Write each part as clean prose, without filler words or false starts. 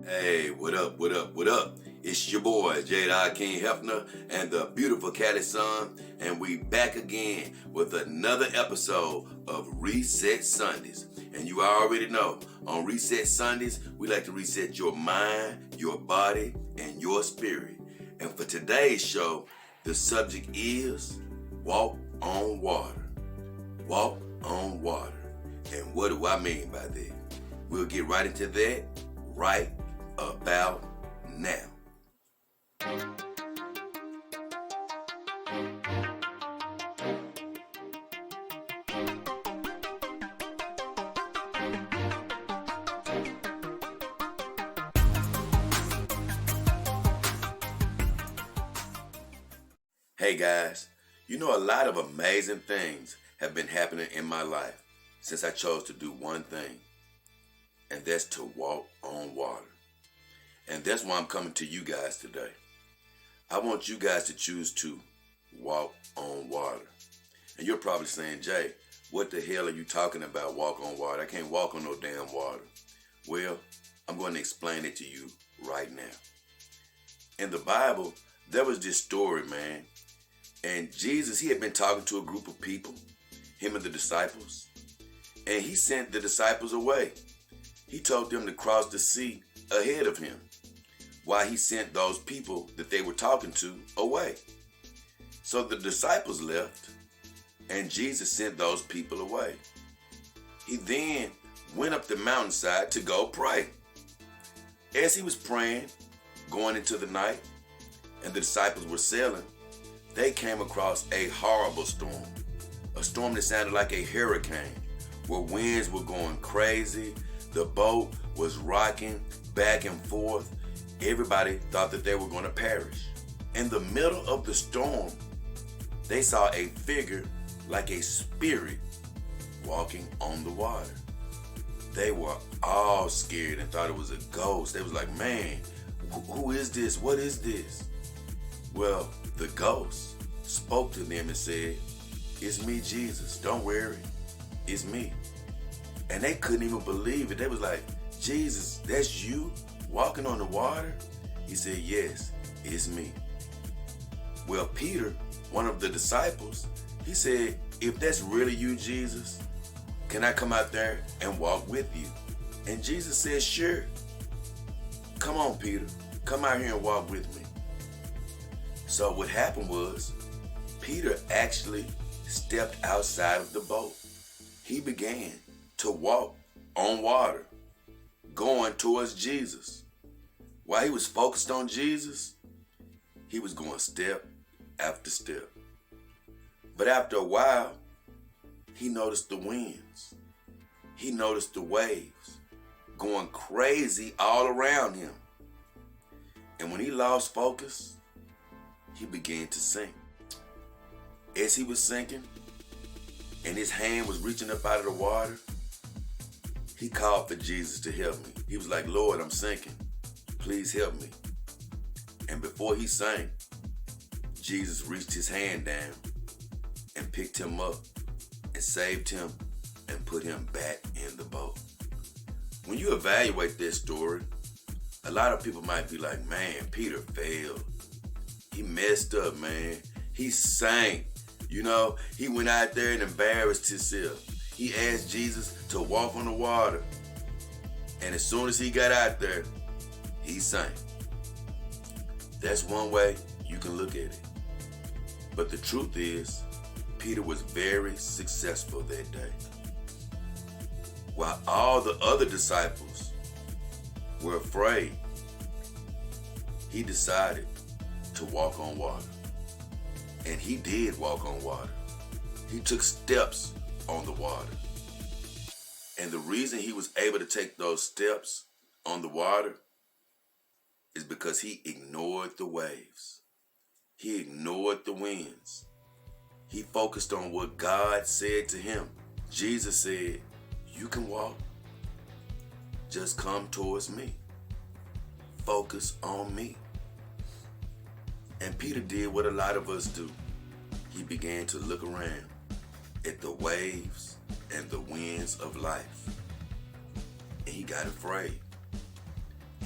Hey, what up, what up, what up? It's your boy, J.I. King Hefner and the beautiful Cali Sun, and we back again with another episode of Reset Sundays. And you already know, on Reset Sundays, we like to reset your mind, your body, and your spirit. And for today's show, the subject is Walk on Water. Walk on water. And what do I mean by that? We'll get right into that right about now. Hey guys, you know a lot of amazing things have been happening in my life since I chose to do one thing, and that's to walk on water. And that's why I'm coming to you guys today. I want you guys to choose to walk on water. And you're probably saying, Jay, what the hell are you talking about, walk on water? I can't walk on no damn water. Well, I'm going to explain it to you right now. In the Bible, there was this story, man. And Jesus, he had been talking to a group of people, him and the disciples. And he sent the disciples away. He told them to cross the sea ahead of him, while he sent those people that they were talking to away. So the disciples left, and Jesus sent those people away. He then went up the mountainside to go pray. As he was praying, going into the night, and the disciples were sailing, they came across a horrible storm. A storm that sounded like a hurricane, where winds were going crazy, the boat was rocking back and forth. Everybody thought that they were going to perish. In the middle of the storm, they saw a figure like a spirit walking on the water. They were all scared and thought it was a ghost. They was like, man, who is this? What is this? Well, the ghost spoke to them and said, it's me, Jesus. Don't worry. It's me. And they couldn't even believe it. They was like, Jesus, that's you walking on the water? He said, yes, it's me. Well, Peter, one of the disciples, he said, if that's really you, Jesus, can I come out there and walk with you? And Jesus said, sure. Come on, Peter. Come out here and walk with me. So what happened was, Peter actually stepped outside of the boat. He began to walk on water, going towards Jesus. While he was focused on Jesus, he was going step after step. But after a while, he noticed the winds. He noticed the waves going crazy all around him. And when he lost focus, he began to sink. As he was sinking, and his hand was reaching up out of the water, he called for Jesus to help me. He was like, Lord, I'm sinking. Please help me. And before he sank, Jesus reached his hand down and picked him up and saved him and put him back in the boat. When you evaluate this story, a lot of people might be like, man, Peter failed. He messed up, man. He sank. You know, he went out there and embarrassed himself. He asked Jesus to walk on the water. And as soon as he got out there, he sank. That's one way you can look at it. But the truth is, Peter was very successful that day. While all the other disciples were afraid, he decided to walk on water. And he did walk on water. He took steps on the water. And the reason he was able to take those steps on the water is because he ignored the waves. He ignored the winds. He focused on what God said to him. Jesus said, you can walk. Just come towards me. Focus on me. And Peter did what a lot of us do. He began to look around at the waves and the winds of life. And he got afraid.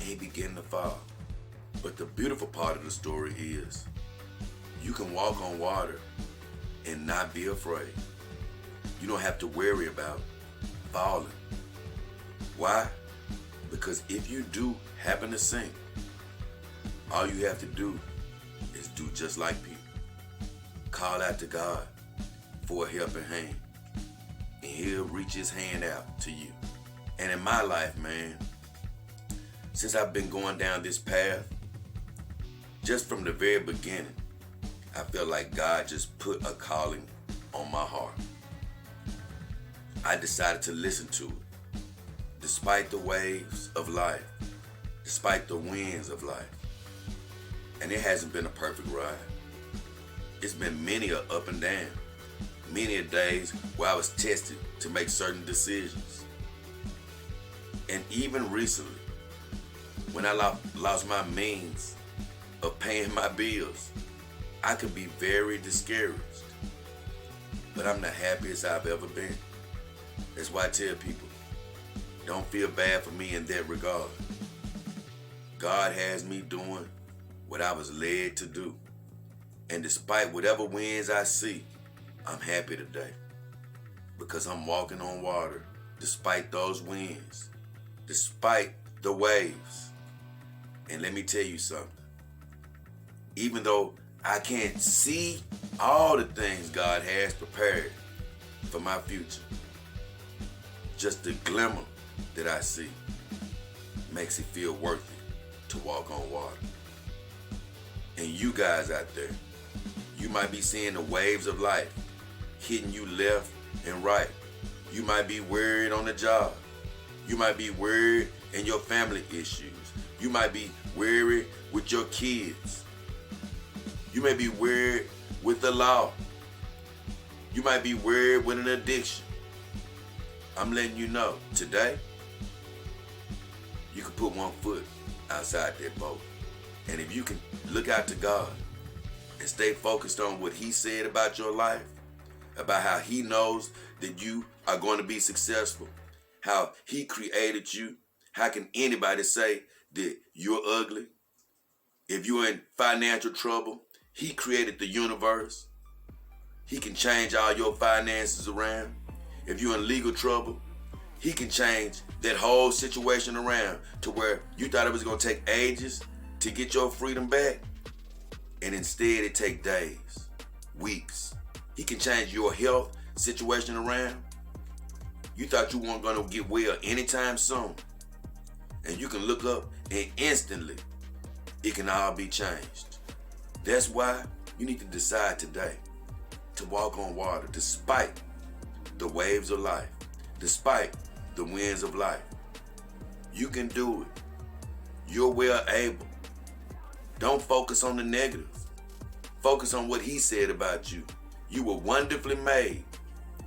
and he began to fall. But the beautiful part of the story is you can walk on water and not be afraid. You don't have to worry about falling. Why? Because if you do happen to sink, all you have to do is do just like Peter. Call out to God for a helping hand, and he'll reach his hand out to you. And in my life, man, since I've been going down this path, just from the very beginning, I felt like God just put a calling on my heart. I decided to listen to it, despite the waves of life, despite the winds of life. And it hasn't been a perfect ride. It's been many a up and down, many a days where I was tested to make certain decisions. And even recently, when I lost my means of paying my bills, I could be very discouraged. But I'm the happiest I've ever been. That's why I tell people, don't feel bad for me in that regard. God has me doing what I was led to do. And despite whatever winds I see, I'm happy today. Because I'm walking on water despite those winds, despite the waves. And let me tell you something. Even though I can't see all the things God has prepared for my future, just the glimmer that I see makes it feel worth it to walk on water. And you guys out there, you might be seeing the waves of life hitting you left and right. You might be worried on the job. You might be worried in your family issues. You might be worried with your kids. You may be worried with the law. You might be worried with an addiction. I'm letting you know, today, you can put one foot outside that boat. And if you can look out to God and stay focused on what he said about your life, about how he knows that you are going to be successful, how he created you, how can anybody say that you're ugly? If you're in financial trouble, he created the universe. He can change all your finances around. If you're in legal trouble, he can change that whole situation around to where you thought it was going to take ages to get your freedom back, and instead it take days, weeks. He can change your health situation around. You thought you weren't going to get well anytime soon, and you can look up and instantly it can all be changed. That's why you need to decide today to walk on water despite the waves of life, despite the winds of life. You can do it. You're well able. Don't focus on the negative. Focus on what he said about you. You were wonderfully made,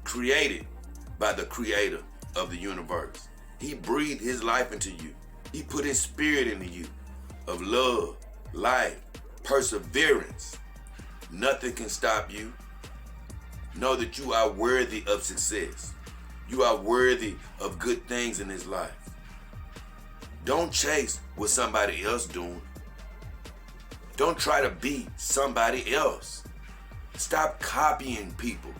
created by the creator of the universe. He breathed his life into you. He put his spirit into you of love, life, perseverance. Nothing can stop you. Know that you are worthy of success. You are worthy of good things in this life. Don't chase what somebody else doing. Don't try to be somebody else. Stop copying people.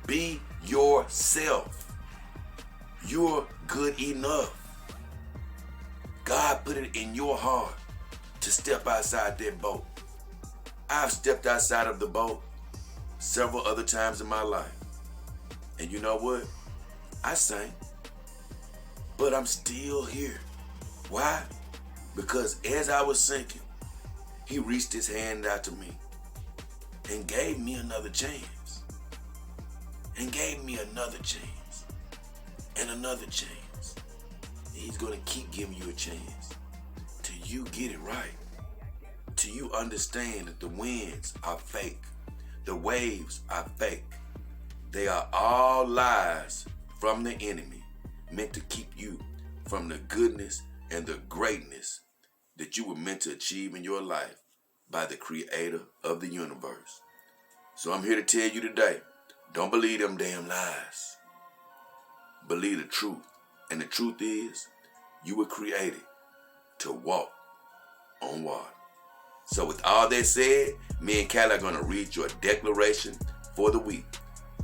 Be yourself. You're good enough. God put it in your heart to step outside that boat. I've stepped outside of the boat several other times in my life. And you know what? I sank, but I'm still here. Why? Because as I was sinking, he reached his hand out to me and gave me another chance. And gave me another chance. And another chance. He's going to keep giving you a chance till you get it right. Till you understand that the winds are fake. The waves are fake. They are all lies from the enemy, meant to keep you from the goodness and the greatness that you were meant to achieve in your life by the creator of the universe. So I'm here to tell you today, don't believe them damn lies. Believe the truth. And the truth is, you were created walk on water. So with all that said, me and Callie are going to read your declaration for the week.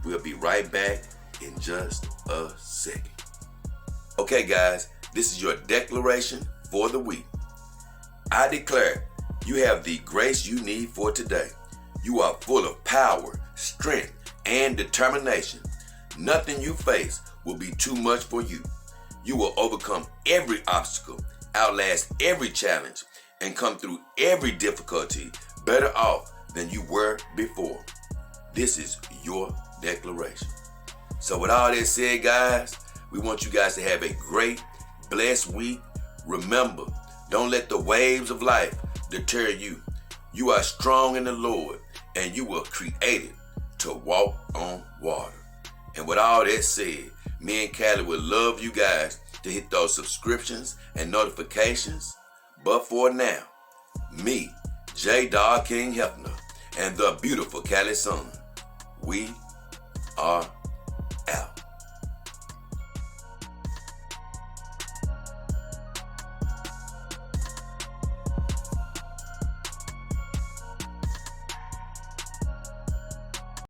We'll be right back in just a second. Okay, guys, this is your declaration for the week. I declare you have the grace you need for today. You are full of power, strength, and determination. Nothing you face will be too much for you. You will overcome every obstacle, outlast every challenge, and come through every difficulty better off than you were before. This is your declaration. So with all that said, guys, we want you guys to have a great, blessed week. Remember, don't let the waves of life deter you. You are strong in the Lord, and you were created to walk on water. And with all that said, me and Callie would love you guys to hit those subscriptions and notifications. But for now, me, J. Dog King Hefner, and the beautiful Callie Son, we are